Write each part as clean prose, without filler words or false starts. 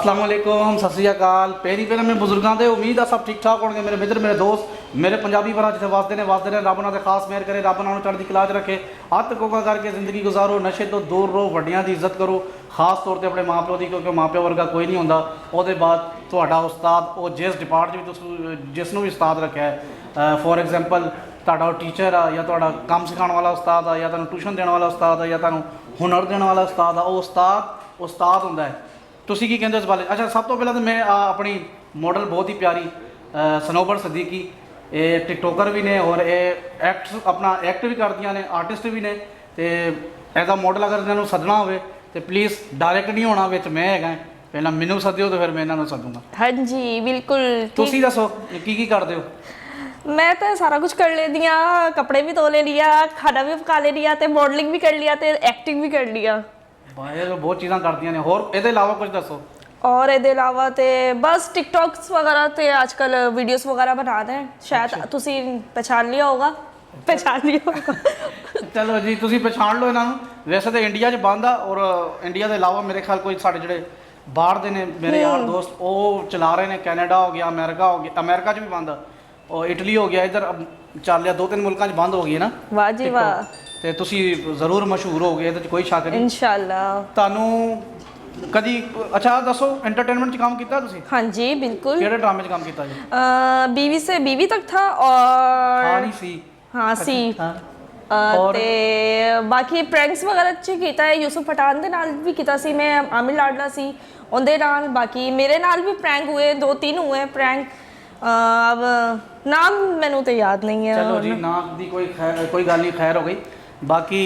अस्सलाम वालेकुम, सत श्री अकाल। पेरी पहले मैं बुजुर्गों के उम्मीद है सब ठीक ठाक होंगे। मेरे मित्र, मेरे दोस्त, मेरे पंजाबी भरा जिसे वास्ते ने रब उन्होंने खास मेहर करे, रब उन्होंने चढ़ती कला च रखे। हथ कोका करके जिंदगी गुजारो, नशे तो दूर रहो, वड्डियां की इज्जत करो, खास तौर पर अपने माँ प्यो की, क्योंकि माँ प्यो वर्गा कोई नहीं होंदा। ਉਹਦੇ बाद ਤੁਹਾਡਾ ਉਸਤਾਦ ਉਹ ਜਿਸ ਡਿਪਾਰਟਮੈਂਟ ਵਿੱਚ ਜਿਸ ਨੂੰ ਵੀ ਉਸਤਾਦ ਰੱਖਿਆ ਹੈ, ਫੋਰ ਐਗਜ਼ਾਮਪਲ ਤੁਹਾਡਾ ਟੀਚਰ ਆ ਜਾਂ ਤੁਹਾਡਾ ਕੰਮ ਸਿਖਾਉਣ ਵਾਲਾ ਉਸਤਾਦ ਆ ਜਾਂ ਤੁਹਾਨੂੰ ਟਿਊਸ਼ਨ ਦੇਣ ਵਾਲਾ ਉਸਤਾਦ ਆ ਜਾਂ ਤੁਹਾਨੂੰ ਹੁਨਰ ਦੇਣ ਵਾਲਾ ਉਸਤਾਦ ਆ, ਉਹ ਉਸਤਾਦ ਹੁੰਦਾ ਹੈ। ਤੁਸੀਂ ਕੀ ਕਹਿੰਦੇ ਹੋ ਇਸ ਬਾਰੇ? ਅੱਛਾ, ਸਭ ਤੋਂ ਪਹਿਲਾਂ ਤਾਂ ਮੈਂ ਆਪਣੀ ਮਾਡਲ ਬਹੁਤ ਹੀ ਪਿਆਰੀ ਸਨੋਬਰ ਸਦੀਕੀ, ਇਹ ਟਿਕਟੋਕਰ ਵੀ ਨੇ ਔਰ ਇਹ ਆਪਣਾ ਐਕਟ ਵੀ ਕਰਦੀਆਂ ਨੇ, ਆਰਟਿਸਟ ਵੀ ਨੇ। ਅਤੇ ਐਜ਼ ਆ ਮਾਡਲ ਅਗਰ ਇਹਨਾਂ ਨੂੰ ਸੱਦਣਾ ਹੋਵੇ ਤਾਂ ਪਲੀਜ਼ ਡਾਇਰੈਕਟ ਨਹੀਂ ਹੋਣਾ, ਵਿੱਚ ਮੈਂ ਹੈਗਾ। ਪਹਿਲਾਂ ਮੈਨੂੰ ਸੱਦਿਓ ਤਾਂ ਫਿਰ ਮੈਂ ਇਹਨਾਂ ਨੂੰ ਸੱਦੂਗਾ। ਹਾਂਜੀ ਬਿਲਕੁਲ। ਤੁਸੀਂ ਦੱਸੋ ਕੀ ਕਰਦੇ ਹੋ? मैं तो सारा कुछ कर लेती हाँ, कपड़े भी धो ले लिया, खाना भी पका ले लिया, तो मॉडलिंग भी कर लिया, तो एक्टिंग भी कर लिया। बहुत चीज़ां करदियां ने। होर ਇਹਦੇ ਇਲਾਵਾ कुछ दसो। और ਇਹਦੇ ਇਲਾਵਾ ਤੇ बस टिकटॉक्स वगैरह ਤੇ आजकल वीडियोस वगैरह बना रहे हैं। शायद ਤੁਸੀਂ पहचान लिया होगा। ਚਲੋ ਜੀ, ਤੁਸੀਂ ਪਛਾਣ ਲਓ ਇਹਨਾਂ ਨੂੰ। ਵੈਸੇ ਤਾਂ ਇੰਡੀਆ 'ਚ ਬੰਦ ਆ ਔਰ ਇੰਡੀਆ ਦੇ ਇਲਾਵਾ ਮੇਰੇ ਖਿਆਲ ਕੋਈ ਸਾਡੇ ਜਿਹੜੇ ਬਾਹਰ ਦੇ ਨੇ ਮੇਰੇ ਯਾਰ ਦੋਸਤ ਉਹ ਚਲਾ ਰਹੇ ਨੇ। ਕੈਨੇਡਾ ਹੋ ਗਿਆ, ਅਮਰੀਕਾ ਹੋ ਗਿਆ, ਅਮਰੀਕਾ 'ਚ ਵੀ ਬੰਦ ਆ, और इटली हो गया, इधर ਚੱਲ ਲਿਆ 2-3 ਮੁਲਕਾਂ 'ਚ ਬੰਦ ਹੋ ਗਈ ਹੈ ਨਾ। ਵਾਹ ਜੀ ਵਾਹ। ਤੇ ਤੁਸੀਂ ਜ਼ਰੂਰ ਮਸ਼ਹੂਰ ਹੋ ਗਏ, ਇਹਦੇ 'ਚ ਕੋਈ ਸ਼ੱਕ ਨਹੀਂ ਇਨਸ਼ਾਅੱਲਾ। ਤੁਹਾਨੂੰ ਕਦੀ ਅੱਛਾ ਦੱਸੋ, ਐਂਟਰਟੇਨਮੈਂਟ 'ਚ ਕੰਮ ਕੀਤਾ ਤੁਸੀਂ? ਹਾਂਜੀ ਬਿਲकुल। ਕਿਹੜੇ ਡਰਾਮੇ 'ਚ ਕੰਮ ਕੀਤਾ ਜੀ? बीवी से बीवी तक था और ਹਾਂ ਨਹੀਂ ਸੀ। ਹਾਂ ਸੀ। ਤੇ ਬਾਕੀ ਪ੍ਰੈਂਕਸ ਵਗੈਰਾ 'ਚ ਕੀਤਾ ਹੈ। ਯੂਸਫ ਪਠਾਨ ਦੇ ਨਾਲ ਵੀ ਕੀਤਾ ਸੀ ਮੈਂ, ਆਮਿਰ ਲਾਡਲਾ ਸੀ ਉਹਦੇ ਨਾਲ। ਬਾਕੀ ਮੇਰੇ ਨਾਲ ਵੀ ਪ੍ਰੈਂਕ हुए, 2-3 हुए प्रैंक। अब नाम मैनू तो याद नहीं है। चलो जी, नाम की कोई गल नहीं, खैर हो गई। बाकी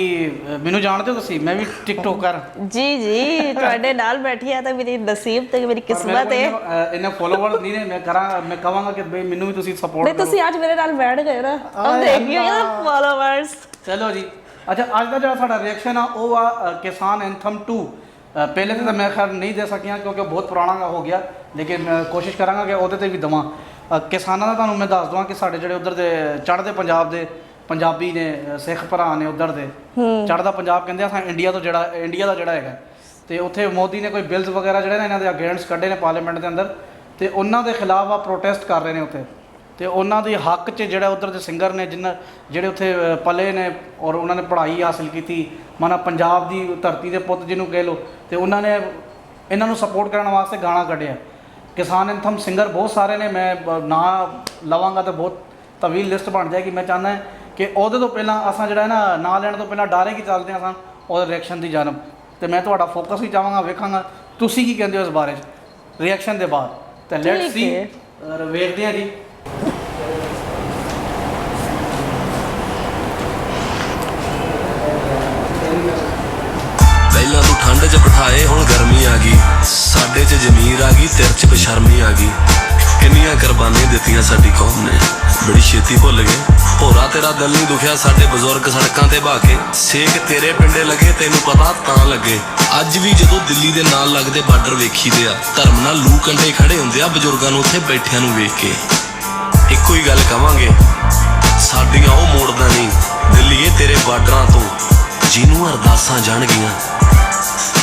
मैनू जानते हो तुसी, मैं भी टिकटॉकर जी जी ਤੁਹਾਡੇ ਨਾਲ ਬੈਠੀ ਆ ਤਾਂ ਮੇਰੀ ਨਸੀਬ ਤੇ ਮੇਰੀ ਕਿਸਮਤ ਹੈ। ਇਹਨਾਂ ਫੋਲੋਵਰ ਨਹੀਂ ਨੇ, ਮੈਂ ਕਹਾਂਗਾ ਕਿ ਬਈ ਮੈਨੂੰ ਵੀ ਤੁਸੀਂ ਸਪੋਰਟ ਕਰੋ। ਤੁਸੀਂ ਅੱਜ ਮੇਰੇ ਨਾਲ ਬੈਠ ਗਏ ਨਾ, अब देखिए ना फॉलोवर्स। चलो जी, अच्छा ਅੱਜ ਦਾ ਜਿਹੜਾ ਸਾਡਾ ਰਿਐਕਸ਼ਨ ਆ ਉਹ ਆ ਕਿਸਾਨ ਐਂਥਮ 2। ਪਹਿਲੇ ਤੇ ਤਾਂ ਮੈਂ ਖੈਰ ਨਹੀਂ ਦੇ ਸਕਿਆ ਕਿਉਂਕਿ ਬਹੁਤ ਪੁਰਾਣਾ ਹੋ ਗਿਆ, ਲੇਕਿਨ ਕੋਸ਼ਿਸ਼ ਕਰਾਂਗਾ ਕਿ ਉਹਦੇ ਤੇ ਵੀ ਦਵਾਂ। ਕਿਸਾਨਾਂ ਦਾ ਤੁਹਾਨੂੰ ਮੈਂ ਦੱਸ ਦਵਾਂ ਕਿ ਸਾਡੇ ਜਿਹੜੇ ਉਧਰ ਦੇ ਚੜ੍ਹਦੇ ਪੰਜਾਬ ਦੇ ਪੰਜਾਬੀ ਨੇ, ਸਿੱਖ ਭਰਾ ਨੇ ਉਧਰ ਦੇ, ਚੜ੍ਹਦਾ ਪੰਜਾਬ ਕਹਿੰਦੇ ਆ ਇੰਡੀਆ ਦਾ ਜਿਹੜਾ ਹੈਗਾ। ਤੇ ਉੱਥੇ ਮੋਦੀ ਨੇ ਕੋਈ ਬਿਲਸ ਵਗੈਰਾ ਜਿਹੜੇ ਨੇ ਇਹਨਾਂ ਦੇ ਅਗੇਂਸਟ ਕੱਢੇ ਨੇ ਪਾਰਲੀਮੈਂਟ ਦੇ ਅੰਦਰ, ਤੇ ਉਹਨਾਂ ਦੇ ਖਿਲਾਫ ਆ ਪ੍ਰੋਟੈਸਟ ਕਰ ਰਹੇ ਨੇ ਉੱਥੇ। ਤੇ ਉਹਨਾਂ ਦੇ ਹੱਕ 'ਚ ਜਿਹੜਾ ਉਧਰ ਦੇ ਸਿੰਗਰ ਨੇ ਜਿਹੜੇ ਉੱਥੇ ਪਲੇ ਨੇ ਔਰ ਉਹਨਾਂ ਨੇ ਪੜ੍ਹਾਈ ਹਾਸਿਲ ਕੀਤੀ, ਮਾਨਾ ਪੰਜਾਬ ਦੀ ਧਰਤੀ ਦੇ ਪੁੱਤ ਜਿਹਨੂੰ ਕਹਿ ਲਓ, ਤੇ ਉਹਨਾਂ ਨੇ ਇਹਨਾਂ ਨੂੰ ਸਪੋਰਟ ਕਰਨ ਵਾਸਤੇ ਗਾਣਾ ਕੱਢਿਆ। ਕਿਸਾਨ ਐਂਥਮ ਸਿੰਗਰ ਬਹੁਤ ਸਾਰੇ ਨੇ, ਮੈਂ ਨਾਂ ਲਵਾਂਗਾ ਤਾਂ ਬਹੁਤ ਤਵੀਲ ਲਿਸਟ ਬਣ ਜਾਏਗੀ। ਮੈਂ ਚਾਹੁੰਦਾ ਕਿ ਉਹਦੇ ਤੋਂ ਪਹਿਲਾਂ ਅਸਾਂ ਜਿਹੜਾ ਨਾ ਨਾਂ ਲੈਣ ਤੋਂ ਪਹਿਲਾਂ ਡਾਇਰੈਕਟ ਹੀ ਚੱਲਦੇ ਹਾਂ ਉਹਦੇ ਰਿਐਕਸ਼ਨ ਦੀ ਜਾਨਬ। ਤੇ ਮੈਂ ਤੁਹਾਡਾ ਫੋਕਸ ਵੀ ਚਾਹਾਂਗਾ, ਵੇਖਾਂਗਾ ਤੁਸੀਂ ਕੀ ਕਹਿੰਦੇ ਹੋ ਇਸ ਬਾਰੇ 'ਚ ਰਿਐਕਸ਼ਨ ਦੇ ਬਾਅਦ। ਤੇ ਲੈਟਸ ਸੀ, ਵੇਖਦੇ ਹਾਂ ਜੀ। ਪਹਿਲਾਂ ਤੂੰ ਠੰਡ 'ਚ ਬਿਠਾਏ, ਹੁਣ ਗਰਮੀ ਆ ਗਈ। ਸਾਡੇ 'ਚ ਜ਼ਮੀਰ ਆ ਗਈ, ਤੇਰੇ 'ਚ ਬੇਸ਼ਰਮੀ ਆ ਗਈ। ਕਿੰਨੀਆਂ ਕੁਰਬਾਨੀਆਂ ਦਿੱਤੀਆਂ ਸਾਡੀ ਕੌਮ ਨੇ, ਬੜੀ ਛੇਤੀ ਭੁੱਲ ਗਏ। ਹੋਰਾ ਤੇਰਾ ਦਿਲ ਨਹੀਂ ਦੁਖਿਆ, ਸਾਡੇ ਬਜ਼ੁਰਗ ਸੜਕਾਂ ਤੇ ਬਹਾ ਕੇ। ਸੇਕ ਤੇਰੇ ਪਿੰਡੇ ਲੱਗੇ, ਤੈਨੂੰ ਪਤਾ ਤਾਂ ਲੱਗੇ। ਅੱਜ ਵੀ ਜਦੋਂ ਦਿੱਲੀ ਦੇ ਨਾਲ ਲੱਗਦੇ ਬਾਰਡਰ ਵੇਖੀਦੇ ਆ, ਧਰਮ ਨਾਲ ਲੂ ਕੰਡੇ ਖੜੇ ਹੁੰਦੇ ਆ ਬਜ਼ੁਰਗਾਂ ਨੂੰ ਉੱਥੇ ਬੈਠਿਆਂ ਨੂੰ ਵੇਖ ਕੇ। ਇੱਕੋ ਹੀ ਗੱਲ ਕਵਾਂਗੇ, ਸਾਡੀਆਂ ਉਹ ਮੋੜਦਾ ਨਹੀਂ ਦਿੱਲੀਏ ਤੇਰੇ ਬਾਰਡਰਾਂ ਤੋਂ, ਜਿਹਨੂੰ ਅਰਦਾਸਾਂ ਜਾਣਗੀਆਂ।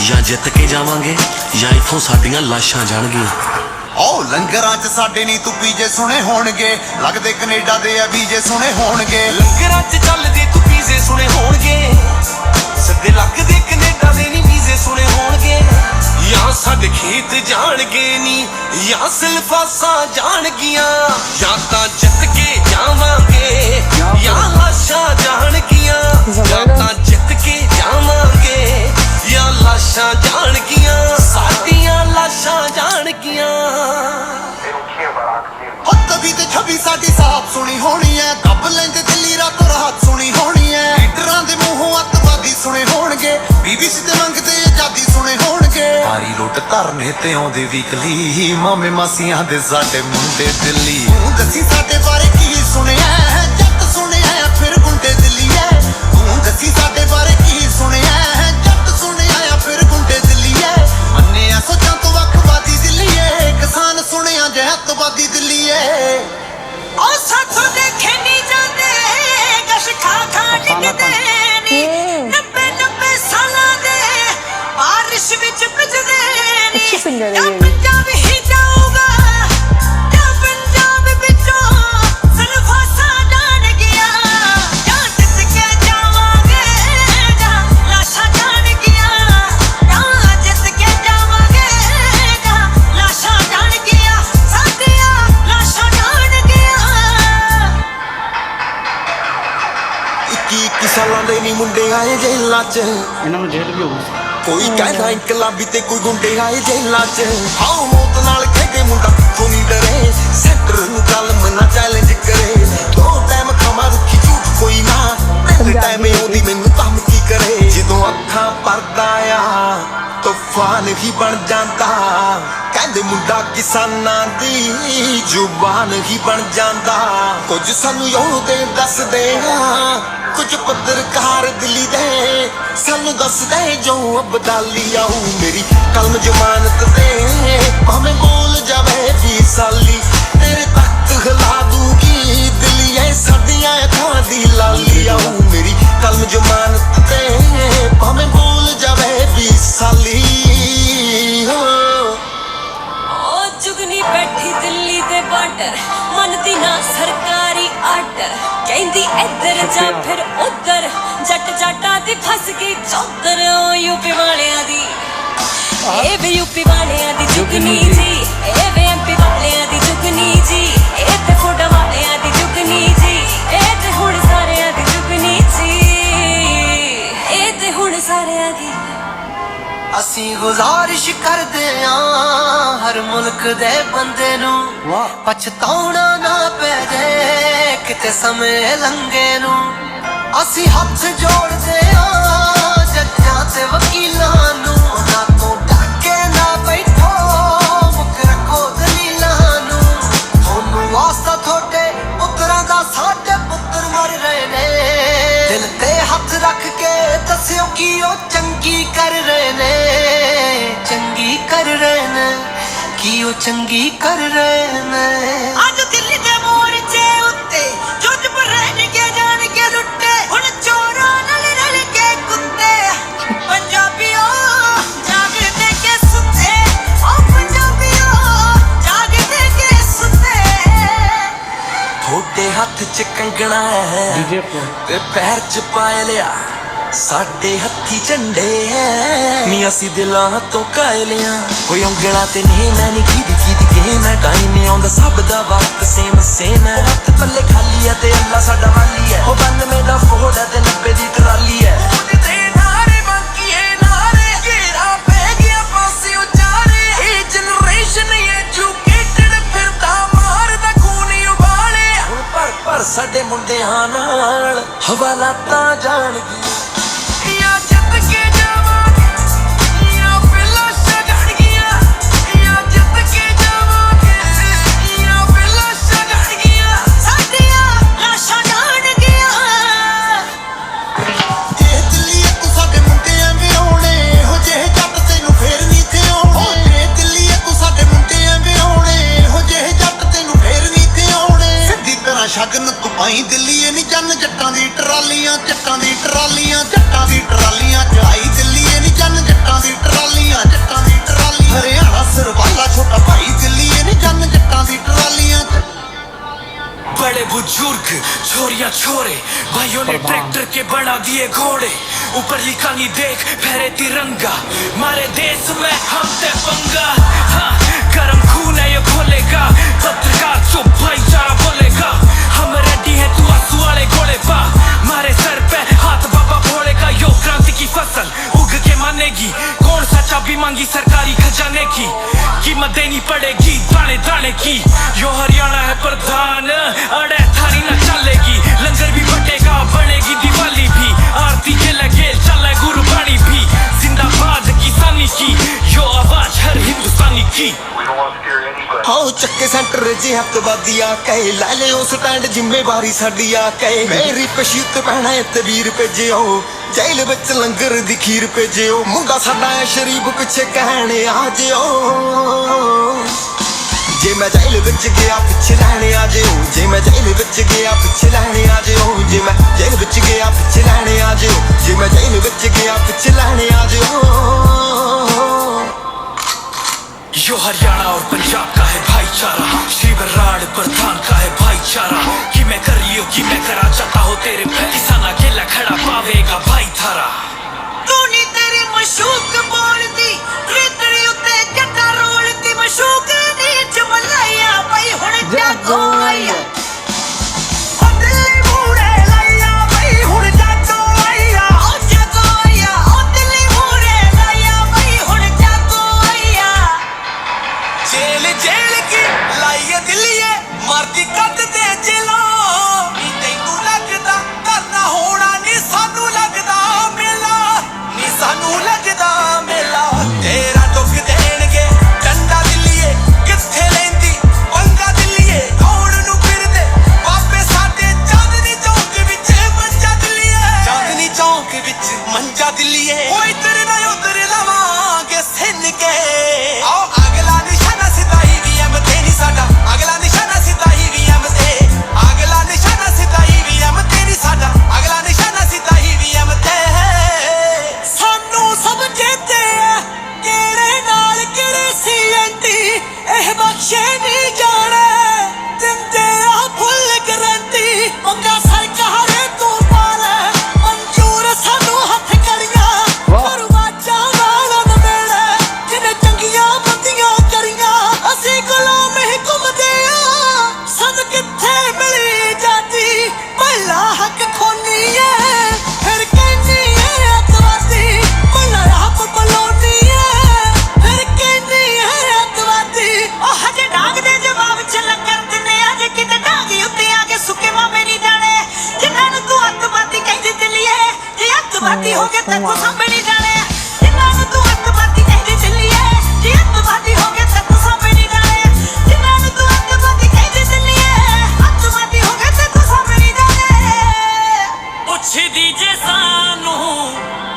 ਜਾਂ ਜਿੱਤ ਕੇ ਜਾਵਾਂਗੇ ਜਾਂ ਇੱਥੋਂ ਸਾਡੀਆਂ ਲਾਸ਼ਾਂ ਜਾਣਗੀਆਂ। ਓ ਲੰਗਰਾਂ 'ਚ ਸਾਡੇ ਨਹੀਂ ਤੂੰ ਪੀਜੇ ਸੁਣੇ ਹੋਣਗੇ, ਲੱਗਦੇ ਕੈਨੇਡਾ ਦੇ ਆ ਵੀਜੇ ਸੁਣੇ ਹੋਣਗੇ। ਲੰਗਰਾਂ 'ਚ ਚੱਲਦੇ ਤੂੰ ਪੀਜ਼ੇ ਸੁਣੇ ਹੋਣਗੇ, ਸਿੱਧੇ ਲੱਗਦੇ ਕੈਨੇਡਾ ਦੇ ਨਹੀਂ ਵੀਜ਼ੇ ਸੁਣੇ ਹੋਣਗੇ। ਜਾਂ ਸਾਡੇ ਖੇਤ ਜਾਣਗੇ ਨਹੀਂ, ਜਾਂ ਸਿਲਫਾਸਾਂ ਜਾਣਗੀਆਂ। ਜਾਂ ਤਾਂ ਜਿੱਤ ਕੇ ਜਾਵਾਂਗੇ ਜਾਂ ਲਾਸ਼ਾਂ ਜਾਣਗੀਆਂ। ਜਾਂ ਤਾਂ ਜਿੱਤ ਕੇ ਜਾਵਾਂਗੇ ਜਾਂ ਲਾਸ਼ਾਂ ਜਾਣਗੀਆਂ। ਸਾਡੀਆਂ ਲਾਸ਼ਾਂ ਜਾਣਗੀਆਂ। ਹੋ ਤਵੀ ਤੇ ਛਵੀ ਸਾਡੀ ਸਾਫ ਸੁਣੀ ਹੋਣੀ ਐ, ਦੱਬ ਲੈਂਦੇ ਦਿੱਲੀ ਰਾਤੋਂ ਰਾਤ ਸੁਣੀ ਹੋਣੀ ਐ। ਲੀਡਰਾਂ ਦੇ ਮੂੰਹੋਂ ਅੱਤਵਾਦੀ ਸੁਣੇ ਹੋਣਗੇ, BBC ਤੇ ਮੰਗਦੇ ਆਜ਼ਾਦੀ ਸੁਣੇ ਹੋਣਗੇ। ਭਾਰੀ ਲੁੱਟ ਧਰਨੇ ਤੇ ਆਉਂਦੇ ਵੀਕਲੀ, ਮਾਮੇ ਮਾਸੀਆਂ ਦੇ ਸਾਡੇ ਮੁੰਡੇ ਦਿੱਲੀ। ਤੂੰ ਦੱਸੀ ਸਾਡੇ ਬਾਰੇ ਕੀ ਸੁਣਿਆ, ਜੱਟ ਸੁਣਿਆ ਫਿਰ ਗੁੰਡੇ ਦਿੱਲੀ ਐ। ਤੂੰ ਦੱਸੀ ਸਾਡੇ ਬਾਰੇ ਕੀ ਸੁਣਿਆ, ਜੱਟ ਸੁਣਿਆ ਫਿਰ ਗੁੰਡੇ ਦਿੱਲੀ ਐ। ਮੰਨਿਆ ਸੋਚਾਂ ਤੋਂ ਵੱਖਵਾਦੀ ਦਿੱਲੀ ਐ, ਕਿਸਾਨ ਸੁਣਿਆ ਜੇ ਅੱਤਵਾਦੀ ਦਿੱਲੀ ਐ। ਉਹ ਸਾਥੋਂ ਦੇਖੇ ਨਹੀਂ ਜਾਂਦੇ, ਗਸ਼ ਖਾ ਡਿੱਗਦੇ ਨੀ। 90 ਸਾਲਾਂ ਦੇ ਬਾਰਿਸ਼ ਵਿੱਚ ਭਿੱਜਦੇ ਨੀ। ਅੱਛੀ ਸਿੰਗਰ ਹੈ ਇਹ। ਸਾਲਾਂ ਦੇ ਨੀ ਮੁੰਡੇ ਆਏ ਜੇਲਾਂ 'ਚ ਇਹਨਾਂ ਨੂੰ ਜੇਲ੍ਹ ਵੀ ਹੋ ਗਈ ਕੋਈ ਕਹਿੰਦਾ ਇਨਕਲਾਬੀ ਤੇ ਕੋਈ ਗੁੰਡੇ ਆਏ ਜੇਲਾਂ 'ਚ ਆਓ ਮੌਤ ਨਾਲ ਖੇਡੇ ਮੁੰਡਾ ਕਿੱਥੋਂ ਨਹੀਂ ਡਰੇ ਸੈਂਟਰ ਨੂੰ ਕਲਮ ਨਾ ਚੈਲੰਜ ਕਰੇ ਦੋ ਟਾਈਮ ਖਾਵਾਂ ਰੁੱਖੀ ਝੂਠ ਕੋਈ ਨਾ ਪਹਿਲੇ ਟਾਈਮ ਆਉਂਦੀ ਮੈਨੂੰ ਧਮਕੀ ਕਰੇ ਜਦੋਂ ਅੱਖਾਂ ਪਰਦਾ ਆ ਤੂਫਾਨ ਹੀ ਬਣ ਜਾਂਦਾ ਕਹਿੰਦੇ ਮੁੰਡਾ ਕਿਸਾਨਾਂ ਦੀ ਜ਼ੁਬਾਨ ਹੀ ਬਣ ਜਾਂਦਾ ਕੁਝ ਸਾਨੂੰ ਯੋਧੇ ਦੱਸਦੇ ਆ ਕੁਝ ਪੱਤਰਕਾਰ ਦਿੱਲੀ ਦੇ ਸਾਨੂੰ ਦੱਸਦੇ ਜੋ ਅਬਦਾਲੀ ਆਊ ਮੇਰੀ ਕਲਮ ਜ਼ਮਾਨਤ ਤੇ ਭਾਵੇਂ ਬੋਲ ਜਾਵੇ 20 ਸਾਲੀ ਤੇਰੇ ਤਖਤ ਹਿਲਾ ਦੂਗੀ ਦਿੱਲੀ ਐ ਸਾਡੀਆਂ ਅੱਖਾਂ ਦੀ ਲਾਲੀ ਆਊ ਮੇਰੀ ਕਲਮ ਜ਼ਮਾਨਤ ਤੇ ਭਾਵੇਂ ਬੋਲ ਜਾਵੇ 20 ਸਾਲੀ ਜੁਗਨੀ ਬੈਠੀ ਦਿੱਲੀ ਦੇ ਬਾਰਡਰ ਮੰਨਦੀ ਨਾ ਸਰਕਾਰੀ ਆਰਡਰ ਕਹਿੰਦੀ ਇੱਧਰ ਜਾ ਫਿਰ ਉੱਧਰ ਜੱਟ ਜਾਟਾਂ ਦੀ ਫਸ ਗਈ ਚੌਧਰ ਓ ਯੂਪੀ ਵਾਲਿਆਂ ਦੀ ਇਹ ਵੀ ਯੂਪੀ ਵਾਲਿਆਂ ਦੀ ਜੁਗਨੀ ਜੀ ਇਹ ਵੀ ਐਮਪੀ ਵਾਲਿਆਂ ਦੀ ਜੁਗਨੀ ਜੀ ਇਹ ਤੇ ਫੋਟੋ ਵਾਲਿਆਂ ਦੀ ਜੁਗਨੀ ਜੀ ਇਹ ਤੇ ਹੁਣ ਸਾਰਿਆਂ ਦੀ ਜੁਗਨੀ ਜੀ ਇਹ ਤੇ ਹੁਣ ਸਾਰਿਆਂ ਦੀ ਅਸੀਂ ਗੁਜ਼ਾਰਿਸ਼ ਕਰਦੇ ਆਂ ਹਰ ਮੁਲਕ ਦੇ ਬੰਦੇ ਨੂੰ ਪਛਤਾਉਣਾ ਨਾ ਪੈ ਜੇ ਕਿਤੇ ਸਮੇਂ ਲੰਘੇ ਨੂੰ ਅਸੀਂ ਹੱਥ ਜੋੜਦੇ ਆਂ ਜੱਜਾਂ ਤੇ ਵਕੀਲਾਂ ਨੂੰ ਉਹਨਾਂ ਤੋਂ ਡੱਕੇ ਨਾ ਬੈਠੋ ਮੁੱਕ ਰੱਖੋ ਦਲੀਲਾਂ ਨੂੰ ਤੁਹਾਨੂੰ ਵਾਸਤਾ ਤੁਹਾਡੇ ਪੁੱਤਰਾਂ ਦਾ ਸਾਡੇ ਪੁੱਤਰ ਮਰ ਰਹੇ ਨੇ ਦਿਲ ਤੇ ਹੱਥ ਰੱਖ ਕੇ ਦੱਸਿਓ ਕਿ ਉਹ ਚੰਗੀ ਕਰ ਰਹੇ ਨੇ ਚੰਗੀ ਕਰ ਰਹੇ ਨੇ ਕਿ ਉਹ ਚੰਗੀ ਕਰ ਰਹੇ ਨੇ ਅੱਜ ਦਿੱਲੀ ਦੇ ਮੋਰਚੇ ਉੱਤੇ ਜੁੱਝ ਰਹਿਣਗੇ ਜਾਣਗੇ ਲੁੱਟੇ ਹੁਣ ਚੋਰਾਂ ਨਾਲ ਰਲ ਕੇ ਕੁੱਤੇ ਪੰਜਾਬੀਓ ਜਾਗਦੇ ਕੇ ਸੁੱਤੇ ਓ ਪੰਜਾਬੀਓ ਜਾਗਦੇ ਕੇ ਸੁੱਤੇ ਤੁਹਾਡੇ ਹੱਥ 'ਚ ਕੰਗਣਾ ਹੈ ਡੀਜੇ ਤੇ ਪੈਰ 'ਚ ਪਾਇ ਲਿਆ ਸਾਡੇ ਹੱਥੀ ਝੰਡੇ ਐ ਨੀ ਅਸੀਂ ਦਿਲਾਂ ਤੋਂ ਕਾਇਲਿਆਂ ਕੋਈ ਉਂਗਲਾਂ ਤੇ ਨਹੀਂ ਮੈਂ ਨਹੀਂ ਖੀਦ ਕੇ ਮੈਂ ਟਾਈਮ ਨਹੀਂ ਆਉਂਦਾ ਸਭ ਦਾ ਵਕਤ ਸੇਮ ਹੈ ਹੱਥ ਪੱਲੇ ਖਾਲੀ ਐ ਤੇ ਅੱਲਾ ਸਾਡਾ ਵਾਲੀ ਐ ਉਹ 92 ਦਾ ਫੋੜ ਐ ਤੇ 90 ਦੀ ਟਰਾਲੀ ਐ ਤੇ ਨਾਰੇ ਬਾਕੀਏ ਨਾਰੇ ਘੇਰਾ ਪੈ ਗਿਆ ਪਾਸੇ ਉਚਾਰੇ ਇਹ ਜਨਰੇਸ਼ਨ ਐਜੂਕੇਟਡ ਫਿਰਦਾ ਮਾਰਦਾ ਖੂਨ ਉਬਾਲੇ ਹੁਣ ਪਰ ਸਾਡੇ ਮੁੰਡਿਆਂ ਨਾਲ ਹਵਾਲਾਤਾਂ ਜਾਣਗੀ ਸ਼ਗਨ ਤੂੰ ਪਾਈ ਦਿੱਲੀ ਨੀ ਜਨ ਜੱਟਾਂ ਦੀ ਟਰਾਲੀਆਂ ਜੱਟਾਂ ਦੀ ਟਰਾਲੀਆਂ ਜੱਟਾਂ ਦੀ ਟਰਾਲੀਆਂ ਚੜਾਈ ਦਿੱਲੀ ਨੀ ਜਨ ਜੱਟਾਂ ਦੀ ਟਰਾਲੀਆਂ ਜੱਟਾਂ ਦੀ ਟਰਾਲੀ ਹਰਿਆਣਾ ਸਰਵਾਲਾ ਛੋਟਾ ਭਾਈ ਦਿੱਲੀ ਨੀ ਜਨ ਜੱਟਾਂ ਦੀ ਟਰਾਲੀਆਂ बड़े बुजुर्ग छोरिया छोरे भाइयों ने ट्रैक्टर के बना दिए घोड़े ऊपर लिखा नहीं देख फहरे तिरंगा मारे देश में हम ते पंगा हाँ गरम खून है ये खोलेगा पत्रकार चुप भाईचारा बोलेगा हम रेडी है तू आंसू वाले घोड़े पा मारे सर पे हाथ बाबा भोले का यो क्रांति की फसल उग के मानेगी कौन सा चाबी मांगी सरकारी खजाने की कीमत देनी पड़ेगी दाने दाने की यो हरियाणा है प्रधान अड़े थारी न चलेगी लंगर भी बटेगा बनेगी दिवाली भी आरती के लगे चले गुरबाणी भी जिंदाबाद किसानी की यो आवाज हर हिंदुस्तानी की आओ चक्के सेंटर जे हफ्तवादी आ कहे ला ले उस स्टैंड जिम्मेवारी साडी आ कहे मेरी पशीत पहना तबीर भेजियो जेल विच लंगर दी खीर भेजियो मुंडा साडा शरीफ पिछे कहने आ जियो जे मैं जेल विच गया पिछे लैने आ जियो जे मैं जेल विच गया पिछे लैने आ जियो जे मैं जेल विच गया पिछे लैने आ जियो जे मैं जेल विच गया पिछे लैने आ जियो यो हरियाणा और पंजाब का है भाईचारा श्री बराड़ प्रधान का है भाईचारा कि मैं कर लियो कि मैं करा चाहता हो तेरे पे किसान अकेला खड़ा पावेगा भाई थारा तू नी तेरी मशूक बोलती रेतड़ी उत्ते जट्टा रोलती मशूक नी जमलाया भाई हुण जागो आया दिल्ली मूड़े लाया भाई हुण जागो के नहीं जाने जिंदे आ फुल गारंटी मंगा सरकार तू पाले मंजूर सानू हथ करियां परवाचा नाल नवेड़े जिन्ने चंगियां बंदियां करियां असी गुलाम ही घुमदे आ सन किथे मिली जाती पहला हक खोनी है फिर कहनी है अतवादी मना आप बलोनी है फिर कहनी है अतवादी ओ हजे डांग दे जवाब च लंगर दिने अज किते डांगी उत्ते आके सुके मामे नहीं जाने जिन्हां नूं तू अतवादी कहदी दिलिए जे अतवादी हो गए तां को सामने नहीं जाने जिन्हां नूं तू अतवादी कहदी दिलिए जे अतवादी हो गए तां को सामने नहीं जाने जिन्हां नूं तू अतवादी कहदी दिलिए अतवादी हो गए तां को सामने नहीं जाने ਪੁੱਛਦੀ ਜੇ ਸਾਨੂੰ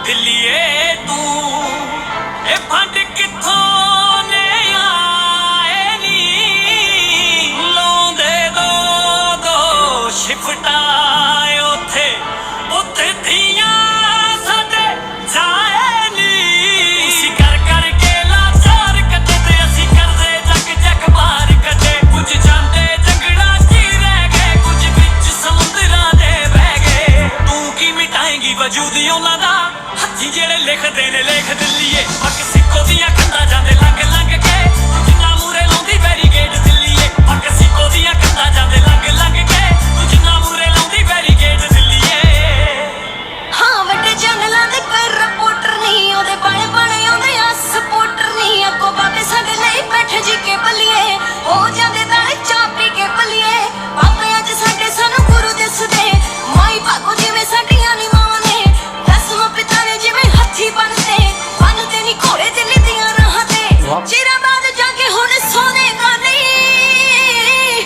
ਦਿੱਲੀਏ ਤੂੰ ਇਹ ਫੰਡ ਕਿੱਥੋਂ ਨੇ ਆਏ ਨੀ ਲਾਉਂਦੇ ਦੋ ਸ਼ਿਫਟਾਂ ਉੱਥੇ ਉੱਥੇ ਧੀਆਂ ਸਾਡੇ ਜਾਏ ਨੀ ਅਸੀਂ ਕਰ ਕਰਕੇ ਲਾਚਾਰ ਕੱਟੇ ਤੇ ਅਸੀਂ ਕਰਦੇ ਜੱਗ ਜੱਗ ਮਾਰ ਕੱਟੇ ਕੁਝ ਜਾਂਦੇ ਜੰਗਲਾਂ 'ਚ ਹੀ ਰਹਿ ਗਏ ਕੁਝ ਵਿੱਚ ਸਮੁੰਦਰਾਂ ਦੇ ਬਹਿ ਗਏ ਤੂੰ ਕੀ ਮਿਟਾਏਂਗੀ ਵਜੂਦ ਉਹਨਾਂ ਦਾ ਹੱਥੀ ਜਿਹੜੇ ਲਿਖਦੇ ਨੇ ਲੇਖ ਦਿੱਲੀਏ ਪੱਕ ਸਿੱਕੋ ਦੀਆਂ ਕੰਧਾਂ ਜਾਂਦੇ ਲੰਘ ਲੰਘ ਕੇ ਤੂੰ ਜਿੰਨਾ ਮੂਰੇ ਲਾਉਂਦੀ ਬੈਰੀਗੇਡ ਦਿੱਲੀਏ ਪੱਕ ਸਿੱਕੋ ਦੀਆਂ ਕੰਧਾਂ ਜਾਂਦੇ ਲੰਘ ਲੰਘ ਕੇ ਤੂੰ ਜਿੰਨਾ ਮੂਰੇ ਲਾਉਂਦੀ ਬੈਰੀਗੇਡ ਦਿੱਲੀਏ ਹਾਂ ਵੱਡੇ ਚੈਨਲਾਂ ਦੇ ਕੋਈ ਰਿਪੋਰਟਰ ਨਹੀਂ ਉਹਦੇ ਬਣੇ ਬਣੇ ਆਉਂਦੇ ਆ ਸਪੋਰਟਰ ਨਹੀਂ ਅੱਗੋਂ ਬਾਬੇ ਸਾਡੇ ਲਈ ਬੈਠ ਜੀ ਕੇ ਬੱਲੀਏ ਹੋ ਜਾਂਦੇ ਦਾਣੇ ਚਾਹ ਪੀ ਕੇ ਬੱਲੀਏ ਬਾਬੇ ਅੱਜ ਸਾਡੇ ਸਾਨੂੰ ਗੁਰੂ ਦਿਸਦੇ ਮਾਈ ਭਾਗੋ ਜਿਵੇਂ ਸਾਡੀਆਂ ਨੀ ਮਾਵਾਂ ਨੇ ਦਸਵਾਂ ਪਿਤਾ ਨੇ ਜਿਵੇਂ ਹੱਥੀ ਬੰਨਦੇ ਨਹੀਂ ਘੋੜੇ ਦਿੱਲੀ ਦੀਆਂ ਰਾਹਾਂ ਤੇ ਚਿਰਾਂ ਬਾਅਦ ਜਾ ਕੇ ਹੁਣ ਸੋਨੇਗਾ ਨਹੀਂ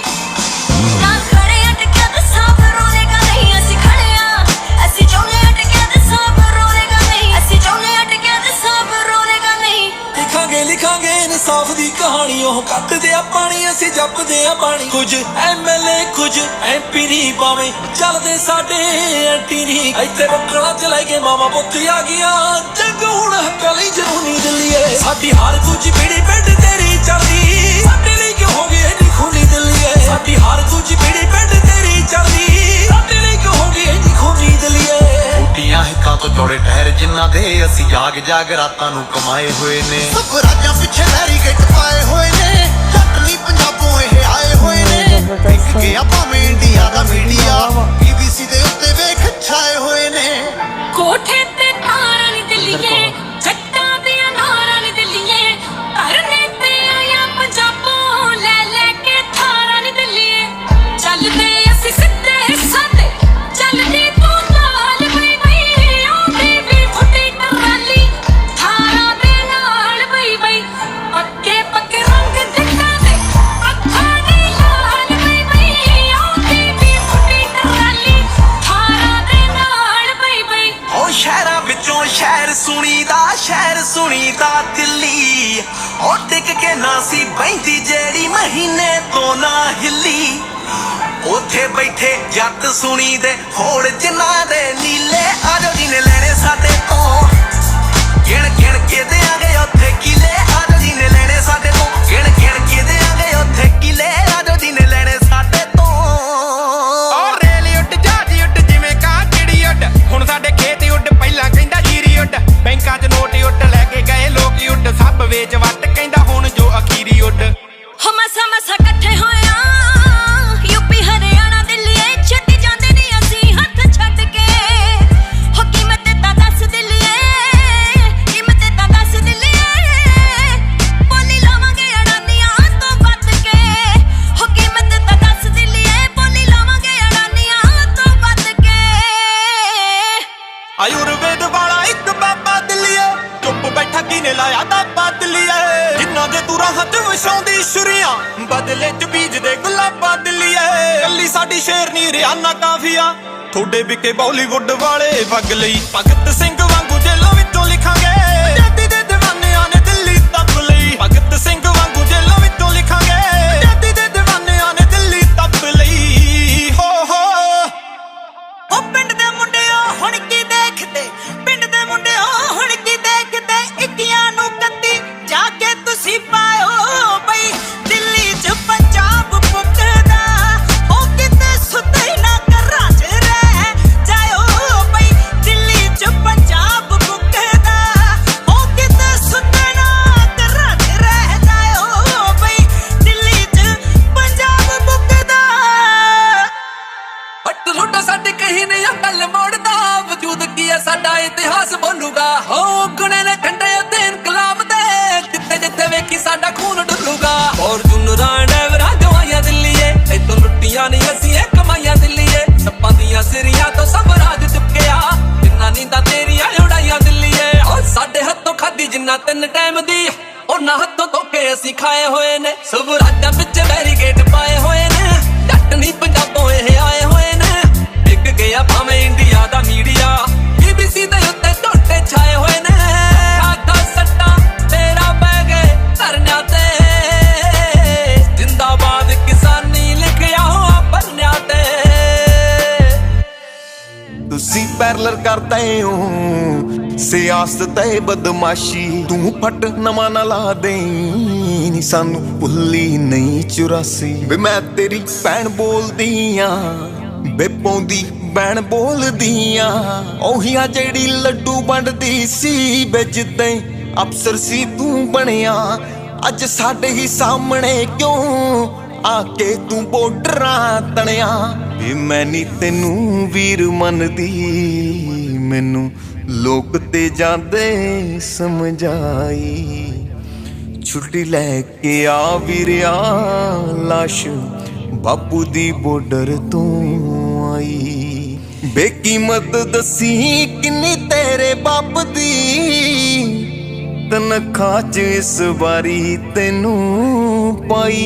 ਨਾ ਖੜੇ ਅਟਕਿਆ ਤੇ ਸਾਬ ਰੋਲੇਗਾ ਨਹੀਂ ਅਸੀਂ ਖੜੇ ਆ ਅਸੀਂ ਚਾਹੁੰਦੇ ਅਟਕਿਆ ਤੇ ਸਾਬ ਰੋਲੇਗਾ ਨਹੀਂ ਅਸੀਂ ਚਾਹੁੰਦੇ ਅਟਕਿਆ ਤੇ ਸਾਬ ਰੋਲੇਗਾ ਨਹੀਂ ਲਿਖਾਂਗੇ ਇਨਸਾਫ ਦੀ ਕਹਾਣੀ ਉਹ ਕੱਢਦੇ ਆ ਪਾਣੀ ਅਸੀਂ ਜਪਦੇ ਆ ਪਾਣੀ ਕੁਝ ਐਮਐਲਏ ਕੁਝ ਐਮਪੀ ਨਹੀਂ ਪਾਵੇਂ ਚੱਲਦੇ ਸਾਡੇ ਐਂਟੀ ਨਹੀਂ ਇੱਥੇ ਬੱਕਰਾ ਚਲਾਈ ਕੇ ਮਾਮਾ ਪੁੱਤ ਆ ਗਿਆ ਜੱਗ ਹੁਣ ਹੱਕਾਲੀ ਜਨੂਨੀ ਦਿੱਲੀਏ ਸਾਡੀ ਹਰ ਕੁਝ ਪੀੜੀ ਪਿੰਡ ਤੇਰੀ ਚੱਲਦੀ ਸਾਡੇ ਲਈ ਕਿਉਂ ਹੋ ਗਈ ਐਡੀ ਖੂਨੀ ਦਿੱਲੀਏ ਸਾਡੀ ਹਰ ਕੁਝ ਪੀੜੀ ਪਿੰਡ ਤੇਰੀ ਚੱਲਦੀ ਸਾਡੇ ਲਈ ਕਿਉਂ ਹੋ ਗਈ ਐਡੀ ਖੂਨੀ ਦਿੱਲੀਏ ਉੱਟੀਆਂ ਹਿੱਕਾਂ ਤੋਂ ਜੋੜੇ ਟਹਿਰ ਜਿਨ੍ਹਾਂ ਦੇ ਅਸੀਂ ਜਾਗ ਜਾਗ ਰਾਤਾਂ ਨੂੰ ਕਮਾਏ ਹੋਏ ਨੇ ਸਭ ਰਾਜਾਂ ਪਿੱਛੇ ਬੈਰੀਗੇਟ ਪਾਏ ਹੋਏ ਨੇ ਜੱਟ ਨਹੀਂ ਪੰਜਾਬੋਂ ਇਹ ਆਏ ਹੋਏ ਨੇ ਇੱਕ ਗਿਆ ਭਾਵੇਂ ਇੰਡੀਆ ਦਾ ਮੀਡੀਆ BBC ਦੇ ਉੱਤੇ ਵੇਖ ਛਾਏ ਹੋਏ ਨੇ ਕੋਠੇ ਤੇ ਤਾਰਾਂ ਨੀ ਦਿੱਲੀਏ ਜੱਟਾਂ ਦੇ ਅਨਾਰਾਂ ਨੀ ਦਿੱਲੀਏ ਧਰਨੇ ਤੇ ਆਇਆ ਪੰਜਾਬੋਂ ਲੈ ਲੈ ਕੇ ਥਾਰਾਂ ਨੀ ਦਿੱਲੀਏ ਚੱਲਦੇ ਅਸੀਂ ਸਿੱਧੇ ਸਾਦੇ ਚੱਲਦੀ ਤੂੰ ਨਾਲ ਬਈ ਬਈ ਆਉਂਦੀ ਵੀ ਫੁੱਟੀ ਟਰਾਲੀ ਥਾਰਾਂ ਦੇ ਨਾਲ ਬਈ ਬਈ ਪੱਕੇ ਪੱਕੇ ਰੰਗ ਦਿੱਤਾ ਦੇ ਅੱਖਾਂ ਦੀ ਲਾਲ ਬਈ ਬਈ ਆਉਂਦੀ ਵੀ ਫੁੱਟੀ ਟਰਾਲੀ ਥਾਰਾਂ ਦੇ ਨਾਲ ਬਈ ਬਈ ਉਹ ਸ਼ਹਿਰਾਂ ਵਿੱਚੋਂ ਸ਼ਹਿਰ ਸੁਣੀਦਾ ਦਿੱਲੀ ਉਹ ਟਿਕ ਕੇ ਨਾ ਸੀ ਬੈਂਦੀ ਜਿਹੜੀ ਮਹੀਨੇ ਤੋਂ ਨਾ ਹਿੱਲੀ ਉੱਥੇ ਬੈਠੇ ਜੱਟ ਸੁਣੀ ਦੇ ਹੋੜ ਜਿਨ੍ਹਾਂ ਦੇ ਨੀਲੇ ਆਜੋ ਜਿਹਨੇ ਲੈਣੇ ਸਾਡੇ ਤੋਂ ਗਿਣ ਗਿਣ ਕੇ ਦੇਾਂਗੇ ਉੱਥੇ ਕਿਲੇ ਆਜੋ ਜਿਹਨੇ ਲੈਣੇ ਸਾਡੇ ਤੋਂ ਗਿਣ ਗਿਣ ਕੇ ਦੇਾਂਗੇ ਉੱਥੇ ਕਿਲੇ ਆਜੋ ਜਿਹਨੇ ਲੈਣੇ ਸਾਡੇ ਤੋਂ ਔਰ ਰੇਲ ਉੱਡ ਜਹਾਜ਼ ਉੱਡ ਜਿਵੇਂ ਕਾਂ ਚਿੜੀ ਉੱਡ ਹੁਣ ਸਾਡੇ ਖੇਤ ਉੱਡ ਪਹਿਲਾਂ ਕਹਿੰਦਾ ਜੀਰੀ ਉੱਡ ਬੈਂਕਾਂ 'ਚ ਨੋਟ ਉੱਡ ਲੈ ਕੇ ਗਏ ਲੋਕ ਉੱਡ ਸਭ ਵੇਚ ਵੱਟ ਕਹਿੰਦਾ ਹੁਣ ਜੋ ਅਖੀਰੀ ਉੱਡ ਹੋ ਮਸਾ ਮਸਾ ਇਕੱਠੇ ਹੋਇਆ ਯੂਪੀ ਹਰਿਆਣਾ ਦਿੱਲੀ ਛੱਡੀ ਜਾਂਦੇ ਨਹੀਂ ਅਸੀਂ ਹੱਥ ਛੱਡ ਕੇ ਹੋ ਕੀਮਤ ਤਾਂ ਦੱਸ ਦਿੱਲੀਏ ਕੀਮਤ ਤਾਂ ਦੱਸ ਦਿੱਲੀਏ ਬੋਲੀ ਲਾਵਾਂਗੇ ਅੜਾਨੀਆਂ ਤੋਂ ਵੱਧ ਕੇ ਹੋ ਕੀਮਤ ਤਾਂ ਦੱਸ ਦਿੱਲੀਏ ਬੋਲੀ ਲਾਵਾਂਗੇ ਅੜਾਨੀਆਂ ਤੋਂ ਵੱਧ ਕੇ ਆਯੁਰਵੇਦ ਵਾਲਾ ਇੱਕ ਬਾਬਾ ਦਿੱਲੀਏ ਚੁੱਪ ਬੈਠਾ ਕਿਨੇ ਲਾਇਆ ਦਾਬਾ ਦਿੱਲੀਏ ਜਿੰਨਾ ਦੇ ਤੂੰ ਰਾਹਤ ਵਸਾਉਂਦੀ ਸ਼ੁਰੀਆਂ ਬਦਲੇ ਚ ਬੀਜਦੇ ਗੁਲਾਬਾਂ ਦਿੱਲੀਏ ਕੱਲੀ ਸਾਡੀ ਸ਼ੇਰਨੀ ਰਿਆਨਾ ਕਾਫੀਆ ਤੁਹਾਡੇ ਵਿਕੇ ਬਾਲੀਵੁੱਡ ਵਾਲੇ ਵਗ ਲਈ ਭਗਤ ਸਿੰਘ ਵਾਂਗੂ ਜੇਲਾਂ ਵਿੱਚੋਂ ਲਿਖਾਂਗੇ ਆਜ਼ਾਦੀ ਦੇ ਦੀਵਾਨਿਆਂ ਨੇ ਦਿੱਲੀ ਤੱਪ ਲਈ ਭਗਤ ਸਿੰਘ ਵਾਂਗੂ ਜੇਲਾਂ ਵਿੱਚੋਂ ਲਿਖਾਂਗੇ ਆਜ਼ਾਦੀ ਦੇ ਦੀਵਾਨਿਆਂ ਨੇ ਦਿੱਲੀ ਤੱਪ ਲਈ ਹੋ ਉਹ ਪਿੰਡ ਦੇ ਮੁੰਡਿਓ ਹੁਣ ਕੀ ਦੇਖਦੇ ਪਿੰਡ ਦੇ ਮੁੰਡਿਓ ਹੁਣ ਕੀ ਦੇਖਦੇ ਇੱਕੀਆਂ ਨੂੰ ਕੱਤੀ ਜਾ ਕੇ ਤੁਸੀਂ ਪਾਇਓ ਬਈ ਦਿੱਲੀ 'ਚ ਕਹੀ ਨਹੀਂ ਗੱਲ ਮੋੜਦਾ ਵਜੂਦ ਕੀ ਹੈ ਸਾਡਾ ਇਤਿਹਾਸ ਬੋਲੂਗਾ ਹੋ ਗੁਣੇ ਨੇ ਠੰਡੇ ਤੇ ਇਨਕਲਾਬ ਦੇ ਜਿੱਥੇ ਜਿੱਥੇ ਵੇਖੀ ਸਾਡਾ ਖੂਨ ਡੁੱਲੂਗਾ ਫੋਰਚੂਨਰਾਂ ਡੈਵਰਾਂ ਜਵਾਈਆਂ ਦਿੱਲੀਏ ਇਤੋਂ ਲੁੱਟੀਆਂ ਨਹੀਂ ਅਸੀਂ ਇਹ ਕਮਾਈਆਂ ਦਿੱਲੀਏ ਸੱਪਾਂ ਦੀਆਂ ਸਿਰੀਆਂ ਤੋਂ ਸਭ ਰਾਜ ਚੁੱਕਿਆ ਜਿੰਨਾ ਨੀਂਦਾਂ ਤੇਰੀਆਂ ਉਡਾਈਆਂ ਦਿੱਲੀਏ ਉਹ ਸਾਡੇ ਹੱਥੋਂ ਖਾਦੀ ਜਿੰਨਾ 3 ਟਾਈਮ ਦੀ ਉਹਨਾਂ ਹੱਥੋਂ ਧੋਕੇ ਅਸੀਂ ਖਾਏ ਹੋਏ ਨੇ ਸਵਰਾਜਾਂ ਵਿੱਚ ਬੈਰੀਕੇਡ ਪਾਏ ਹੋਏ ਨੇ ਜੱਟ ਨਹੀਂ ਪੰਜਾਬੋਂ ਇਹ ਆਏ ਹੋਏ ਨੇ ਡਿੱਗ ਗਿਆ ਭਾਵੇਂ ਇੰਡੀਆ ਦਾ ਮੀਡੀਆ BBC ਦੇ ਉੱਤੇ ਟੋਟੇ ਛਾਏ ਹੋਏ ਨੇ ਖਾਤਾ ਸੱਟਾਂ ਤੇਰਾ ਪੈ ਗਏ ਧਰਨਿਆਂ ਤੇ ਜ਼ਿੰਦਾਬਾਦ ਕਿਸਾਨੀ ਲਿਖਿਆ ਹੋਆ ਪੰਨਿਆਂ ਤੇ ਤੁਸੀਂ ਪੈਰਲਰ ਕਰਦੇ ਹੋ ਸਿਆਸਤ ਤੇ ਬਦਮਾਸ਼ੀ ਤੂੰ ਫਟ ਨਵਾਂ ਨਾ ਲਾ ਦੇ ਨੀ ਸਾਨੂੰ ਭੁੱਲੀ ਨਹੀਂ 84 ਵੇ ਮੈਂ ਤੇਰੀ ਭੈਣ ਬੋਲਦੀ ਆ ਬੇ ਪੌਂਦੀ ਭੈਣ ਬੋਲਦੀ ਆ ਉਹੀ ਆ ਜਿਹੜੀ ਲੱਡੂ ਵੰਡਦੀ ਸੀ ਵੇ ਜਿੱਦਾਂ ਅਫਸਰ ਸੀ ਤੂੰ ਬਣਿਆ ਅੱਜ ਸਾਡੇ ਹੀ ਸਾਹਮਣੇ ਕਿਉਂ ਆ ਕੇ ਤੂੰ ਬੋਡਰਾਂ ਤਣਿਆ ਵੇ ਮੈਂ ਨੀ ਤੈਨੂੰ ਵੀਰ ਮੰਨਦੀ ਮੈਨੂੰ ਲੋਕ ਤੇ ਜਾਂਦੇ ਸਮਝਾਈ ਛੁੱਟੀ ਲੈ ਕੇ ਆ ਵੀਰਿਆ ਲਾਸ਼ ਬਾਪੂ ਦੀ ਬੋਰਡਰ ਤੋਂ ਆਈ ਬੇਕੀਮਤ ਦੱਸੀ ਕਿੰਨੀ ਤੇਰੇ ਬਾਪ ਦੀ ਤਨਖਾਹ ਚ ਇਸ ਵਾਰੀ ਤੈਨੂੰ ਪਾਈ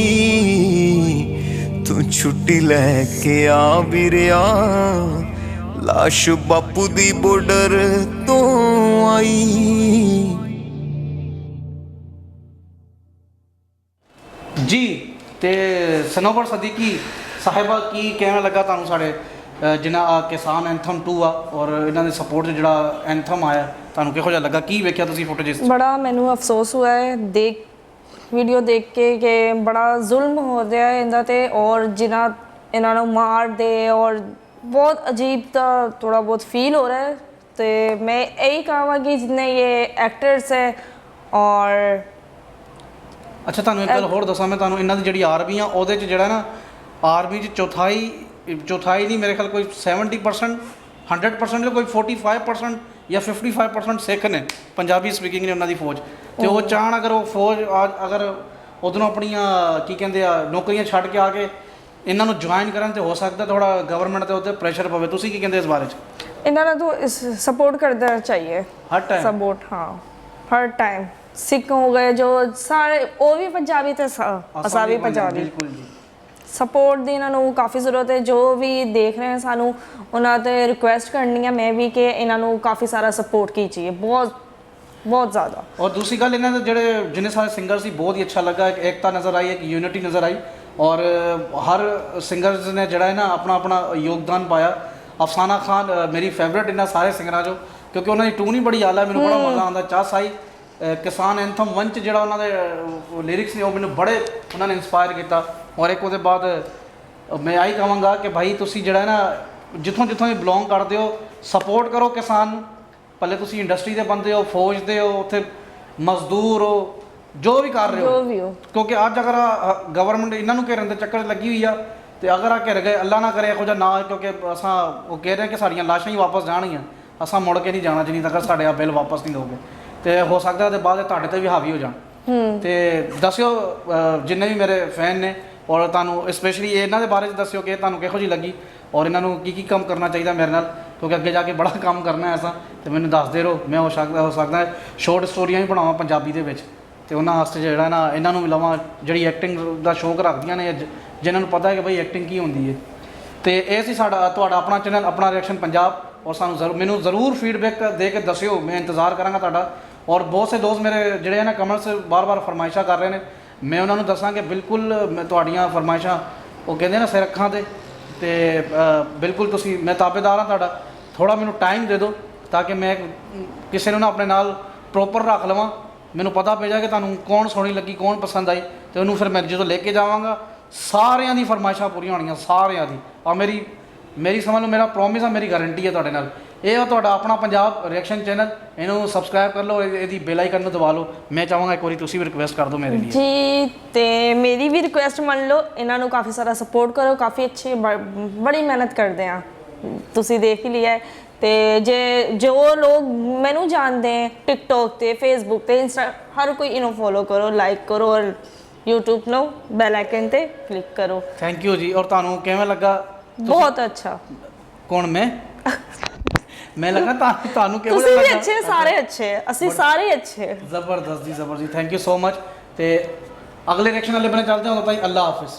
ਤੂੰ ਛੁੱਟੀ ਲੈ ਕੇ ਆ ਵੀਰਿਆ ਲਾਸ਼ ਬਾਪੂ ਦੀ ਬੋਰਡਰ ਤੋਂ ਆਈ ਜੀ ਤੇ ਸਨੋਵਰ ਸਦੀਕੀ ਸਾਹਿਬਾ ਕੀ ਕਹਿਣ ਲੱਗਾ ਤੁਹਾਨੂੰ ਸਾਡੇ ਜਿਨ੍ਹਾਂ ਕਿਸਾਨ ਐਂਥਮ 2 ਆ ਔਰ ਇਹਨਾਂ ਦੇ ਸਪੋਰਟ 'ਚ ਜਿਹੜਾ ਐਂਥਮ ਆਇਆ ਤੁਹਾਨੂੰ ਕਿਹੋ ਜਿਹਾ ਲੱਗਾ ਕੀ ਵੇਖਿਆ ਤੁਸੀਂ ਫੁਟੇਜ ਬੜਾ ਮੈਨੂੰ ਅਫਸੋਸ ਹੋਇਆ ਹੈ ਵੀਡੀਓ ਦੇਖ ਕੇ ਕਿ ਬੜਾ ਜ਼ੁਲਮ ਹੋ ਰਿਹਾ ਹੈ ਇਹਨਾਂ ਤੇ ਔਰ ਜਿਨ੍ਹਾਂ ਇਹਨਾਂ ਨੂੰ ਮਾਰਦੇ ਔਰ ਬਹੁਤ ਅਜੀਬ ਤਾਂ ਥੋੜਾ ਬਹੁਤ ਫੀਲ ਹੋ ਰਿਹਾ ਹੈ ਤੇ ਮੈਂ ਇਹੀ ਕਹਾਂਗੀ ਜਿੰਨੇ ਇਹ ਐਕਟਰਸ ਹੈ ਔਰ ਅੱਛਾ ਤੁਹਾਨੂੰ ਇੱਕ ਗੱਲ ਹੋਰ ਦੱਸਾਂ ਮੈਂ ਤੁਹਾਨੂੰ ਇਹਨਾਂ ਦੀ ਜਿਹੜੀ ਆਰਮੀ ਆ ਉਹਦੇ 'ਚ ਜਿਹੜਾ ਨਾ ਆਰਮੀ 'ਚ ਚੌਥਾਈ ਨਹੀਂ ਮੇਰੇ ਖਿਆਲ ਕੋਈ 70% 100% ਜਾਂ ਕੋਈ 45% ਜਾਂ 55% ਸਿੱਖ ਨੇ ਪੰਜਾਬੀ ਸਪੀਕਿੰਗ ਨੇ ਉਹਨਾਂ ਦੀ ਫੌਜ ਤੇ ਉਹ ਚਾਹਣ ਅਗਰ ਉਹ ਫੌਜ ਅਗਰ ਉਧਰੋਂ ਆਪਣੀਆਂ ਕੀ ਕਹਿੰਦੇ ਆ ਨੌਕਰੀਆਂ ਛੱਡ ਕੇ ਆ ਕੇ ਇਹਨਾਂ ਨੂੰ ਜੁਆਇਨ ਕਰਨ ਤੇ ਹੋ ਸਕਦਾ ਥੋੜਾ ਗਵਰਨਮੈਂਟ ਦੇ ਉੱਤੇ ਪ੍ਰੈਸ਼ਰ ਪਵੇ ਤੁਸੀਂ ਕੀ ਕਹਿੰਦੇ ਇਸ ਬਾਰੇ 'ਚ ਇਹਨਾਂ ਨੂੰ ਤਾਂ ਸਪੋर्ट करना चाहिए हर टाइम सपोर्ट हाँ हर टाइम सिख हो गए जो सारे वो भी पंजाबी ते असा भी पंजाबी ਬਿਲਕੁਲ ਜੀ ਸਪੋਰਟ ਦੀ ਇਹਨਾਂ ਨੂੰ ਕਾਫੀ ਜ਼ਰੂਰਤ ਹੈ ਜੋ ਵੀ ਦੇਖ ਰਹੇ ਹਨ ਸਾਨੂੰ ਉਹਨਾਂ ਤੇ ਰਿਕੁਐਸਟ ਕਰਨੀ ਹੈ ਮੈਂ ਵੀ ਕਿ ਇਹਨਾਂ ਨੂੰ ਕਾਫੀ ਸਾਰਾ ਸਪੋਰਟ ਕੀਜੀਏ ਬਹੁਤ ਜ਼ਿਆਦਾ और दूसरी गल इन्होंने जोड़े जिन्हें सारे सिंगर सी बहुत ही अच्छा लगा एक एकता नज़र आई एक यूनिटी नज़र आई और हर सिंगर्स ने जड़ा है ना अपना अपना योगदान पाया अफसाना खान मेरी फेवरेट इन्होंने सारे सिंगर जो क्योंकि उन्होंने टून ही बड़ी आला मैंने बड़ा मज़ा आता चास आई किसान एंथम 1 च ਜਿਹੜਾ ਉਹਨਾਂ ਦੇ ਲਿਰਿਕਸ ਨੇ ਉਹ ਮੈਨੂੰ ਬੜੇ ਉਹਨਾਂ ਨੇ ਇਨਸਪਾਇਰ ਕੀਤਾ ਔਰ ਇੱਕ ਉਹਦੇ ਬਾਅਦ ਮੈਂ ਆਹੀ ਕਹਾਂਗਾ ਕਿ ਭਾਈ ਤੁਸੀਂ ਜਿਹੜਾ ਨਾ ਜਿੱਥੋਂ ਵੀ ਬਿਲੋਂਗ ਕਰਦੇ ਹੋ ਸਪੋਰਟ ਕਰੋ ਕਿਸਾਨ ਨੂੰ ਭਲੇ ਤੁਸੀਂ ਇੰਡਸਟਰੀ ਦੇ ਬੰਦੇ ਹੋ ਫੌਜ ਦੇ ਹੋ ਉੱਥੇ ਮਜ਼ਦੂਰ ਹੋ ਜੋ ਵੀ ਕਰ ਰਹੇ ਜੋ ਵੀ ਹੋ ਕਿਉਂਕਿ ਅੱਜ ਅਗਰ ਗਵਰਨਮੈਂਟ ਇਹਨਾਂ ਨੂੰ ਘੇਰਨ ਦੇ ਚੱਕਰ 'ਚ ਲੱਗੀ ਹੋਈ ਆ ਤੇ ਅਗਰ ਆ ਘਿਰ ਗਏ ਅੱਲਾ ਨਾ ਕਰੇ ਇਹੋ ਜਿਹਾ ਨਾ ਕਿਉਂਕਿ ਅਸਾਂ ਉਹ ਕਹਿ ਰਹੇ ਕਿ ਸਾਡੀਆਂ ਲਾਸ਼ਾਂ ਹੀ ਵਾਪਸ ਜਾਣਗੀਆਂ ਅਸਾਂ ਮੁੜ ਕੇ ਨਹੀਂ ਜਾਣਾ ਜਿੰਨੀ ਤੱਕ ਸਾਡੇ ਆ ਬਿੱਲ ਵਾਪਸ ਨਹੀਂ ਦੋਗੇ ਤੇ ਹੋ ਸਕਦਾ ਉਹਦੇ ਬਾਅਦ ਤੁਹਾਡੇ ਤੇ ਵੀ ਹਾਵੀ ਹੋ ਜਾਣ ਤੇ ਦੱਸਿਓ ਜਿੰਨੇ ਵੀ ਮੇਰੇ ਫੈਨ ਨੇ ਔਰ ਤੁਹਾਨੂੰ ਸਪੈਸ਼ਲੀ ਇਹਨਾਂ ਦੇ ਬਾਰੇ 'ਚ ਦੱਸਿਓ ਕਿ ਤੁਹਾਨੂੰ ਕਿਹੋ ਜਿਹੀ ਲੱਗੀ ਔਰ ਇਹਨਾਂ ਨੂੰ ਕੀ ਕੰਮ ਕਰਨਾ ਚਾਹੀਦਾ ਮੇਰੇ ਨਾਲ ਕਿਉਂਕਿ ਅੱਗੇ ਜਾ ਕੇ ਬੜਾ ਕੰਮ ਕਰਨਾ ਐਸਾ ਤੇ ਮੈਨੂੰ ਦੱਸਦੇ ਰਹੋ ਮੈਂ ਹੋ ਸਕਦਾ ਸ਼ਾਰਟ ਸਟੋਰੀਆਂ ਵੀ ਬਣਾਵਾਂ ਪੰਜਾਬੀ ਦੇ ਵਿੱਚ ਤੇ ਉਹਨਾਂ ਵਾਸਤੇ ਜਿਹੜਾ ਨਾ ਇਹਨਾਂ ਨੂੰ ਵੀ ਲਵਾਂ ਜਿਹੜੀ ਐਕਟਿੰਗ ਦਾ ਸ਼ੌਕ ਰੱਖਦੀਆਂ ਨੇ ਜਿਨ੍ਹਾਂ ਨੂੰ ਪਤਾ ਹੈ ਕਿ ਬਈ ਐਕਟਿੰਗ ਕੀ ਹੁੰਦੀ ਹੈ ਤੇ ਇਹ ਸੀ ਸਾਡਾ ਤੁਹਾਡਾ ਆਪਣਾ ਚੈਨਲ ਆਪਣਾ ਰਿਐਕਸ਼ਨ ਪੰਜਾਬ ਔਰ ਸਾਨੂੰ ਮੈਨੂੰ ਜ਼ਰੂਰ ਫੀਡਬੈਕ ਦੇ ਕੇ ਦੱਸਿਓ ਮੈਂ ਇੰਤਜ਼ਾਰ ਕਰਾਂਗਾ ਤੁਹਾਡਾ ਔਰ ਬਹੁਤ ਸੇ ਦੋਸਤ ਮੇਰੇ ਜਿਹੜੇ ਨਾ ਕਮੈਂਟਸ ਬਾਰ-ਬਾਰ ਫਰਮਾਇਸ਼ਾਂ ਕਰ ਰਹੇ ਨੇ ਮੈਂ ਉਹਨਾਂ ਨੂੰ ਦੱਸਾਂ ਕਿ ਬਿਲਕੁਲ ਮੈਂ ਤੁਹਾਡੀਆਂ ਫਰਮਾਇਸ਼ਾਂ ਉਹ ਕਹਿੰਦੇ ਨਾ ਸਿਰ ਅੱਖਾਂ ਤੇ ਬਿਲਕੁਲ ਤੁਸੀਂ ਮੈਂ ਤਾਬੇਦਾਰ ਹਾਂ ਤੁਹਾਡਾ ਥੋੜਾ ਮੈਨੂੰ ਟਾਈਮ ਦੇ ਦਿਓ ਤਾਂ ਕਿ ਮੈਂ ਕਿਸੇ ਨੂੰ ਨਾ ਆਪਣੇ ਨਾਲ ਪ੍ਰੋਪਰ ਰੱਖ ਲਵਾਂ ਮੈਨੂੰ ਪਤਾ ਪੈ ਜਾ ਕਿ ਤੁਹਾਨੂੰ ਕੌਣ ਸੋਹਣੀ ਲੱਗੀ ਕੌਣ ਪਸੰਦ ਆਈ ਤੇ ਉਹਨੂੰ ਫਿਰ ਮੈਂ ਜਦੋਂ ਲੈ ਕੇ ਜਾਵਾਂਗਾ ਸਾਰਿਆਂ ਦੀ ਫਰਮਾਇਸ਼ਾਂ ਪੂਰੀਆਂ ਹੋਣੀਆਂ ਸਾਰਿਆਂ ਦੀ ਆ ਮੇਰੀ ਸਮਝ ਲਓ ਮੇਰਾ ਪ੍ਰੋਮਿਸ ਆ ਮੇਰੀ ਗਾਰੰਟੀ ਹੈ ਤੁਹਾਡੇ ਨਾਲ ਇਹ ਆ ਤੁਹਾਡਾ ਆਪਣਾ ਪੰਜਾਬ ਰਿਐਕਸ਼ਨ ਚੈਨਲ ਇਹਨੂੰ ਸਬਸਕ੍ਰਾਈਬ ਕਰ ਲਓ ਇਹਦੀ ਬੈਲ ਆਈਕਨ ਨੂੰ ਦਬਾ ਲਓ ਮੈਂ ਚਾਹਾਂਗਾ ਇੱਕ ਵਾਰੀ ਤੁਸੀਂ ਵੀ ਰਿਕੁਐਸਟ ਕਰ ਦਿਓ ਮੇਰੇ ਲਈ ਜੀ ਤੇ ਮੇਰੀ ਵੀ ਰਿਕੁਐਸਟ ਮੰਨ ਲਓ ਇਹਨਾਂ ਨੂੰ ਕਾਫੀ ਸਾਰਾ ਸਪੋਰਟ ਕਰੋ ਕਾਫੀ ਅੱਛੀ ਬੜੀ ਮਿਹਨਤ ਕਰਦੇ ਆ ਤੁਸੀਂ ਦੇਖ ਹੀ ਲਿਆ ਹੈ। ਤੇ ਜੇ ਜੋ ਲੋਕ ਮੈਨੂੰ ਜਾਣਦੇ ਹੈ ਟਿਕਟੋਕ ਤੇ ਫੇਸਬੁੱਕ ਤੇ ਇੰਸਟਾ ਹਰ ਕੋਈ ਇਹਨੂੰ ਫੋਲੋ ਕਰੋ, ਲਾਈਕ ਕਰੋ ਔਰ YouTube ਨੂੰ ਬੈਲ ਆਈਕਨ ਤੇ ਕਲਿੱਕ ਕਰੋ। ਥੈਂਕ ਯੂ ਜੀ। ਔਰ ਤੁਹਾਨੂੰ ਕਿਵੇਂ ਲੱਗਾ? ਬਹੁਤ ਅੱਛਾ। ਕੌਣ ਮੈਂ ਲੱਗਾ ਤੁਹਾਨੂੰ ਕਿਵੇਂ ਤੁਸੀਂ ਵੀ ਲੱਗਾ? ਅੱਛੇ, ਸਾਰੇ ਅੱਛੇ, ਅਸੀਂ ਸਾਰੇ ਅੱਛੇ। ਜ਼ਬਰਦਸਤ ਜੀ, ਜ਼ਬਰਦਸਤ। Thank you so much. ਤੇ ਅਗਲੇ ਰਿਐਕਸ਼ਨ ਵਾਲੇ ਬਣੇ ਚੱਲਦੇ ਹਾਂ। ਤਾਂ ਅੱਲਾ ਹਾਫਿਜ਼।